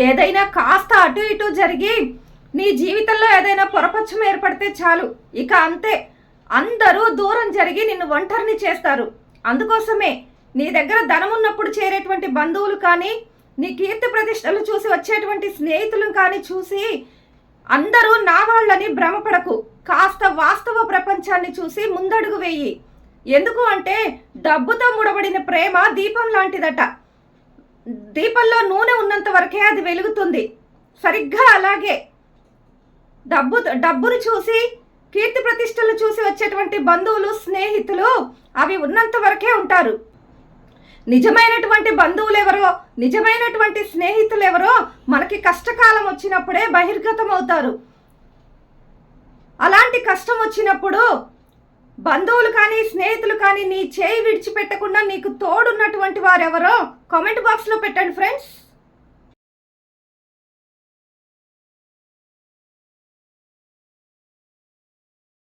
ఏదైనా కాస్త అటు ఇటు జరిగి నీ జీవితంలో ఏదైనా పొరపక్షం ఏర్పడితే చాలు, ఇక అంతే, అందరూ దూరం జరిగి నిన్ను ఒంటరిని చేస్తారు. అందుకోసమే నీ దగ్గర ధనం ఉన్నప్పుడు చేరేటువంటి బంధువులు కానీ, నీ కీర్తి ప్రతిష్టలు చూసి వచ్చేటువంటి స్నేహితులను కానీ చూసి అందరూ నా వాళ్ళని భ్రమపడకు. కాస్త వాస్తవ ప్రపంచాన్ని చూసి ముందడుగు వేయి. ఎందుకు అంటే డబ్బుతో ముడబడిన ప్రేమ దీపం లాంటిదట. దీపంలో నూనె ఉన్నంత వరకే అది వెలుగుతుంది. సరిగ్గా అలాగే డబ్బును చూసి, కీర్తి ప్రతిష్టలు చూసి వచ్చేటువంటి బంధువులు, స్నేహితులు అవి ఉన్నంత వరకే ఉంటారు. నిజమైనటువంటి బంధువులు ఎవరో, నిజమైనటువంటి స్నేహితులు ఎవరో మనకి కష్టకాలం వచ్చినప్పుడే బహిర్గతం అవుతారు. అలాంటి కష్టం వచ్చినప్పుడు బంధువులు కానీ, స్నేహితులు కానీ నీ చేయి విడిచిపెట్టకుండా నీకు తోడున్నటువంటి వారెవరో కామెంట్ బాక్స్లో పెట్టండి ఫ్రెండ్స్.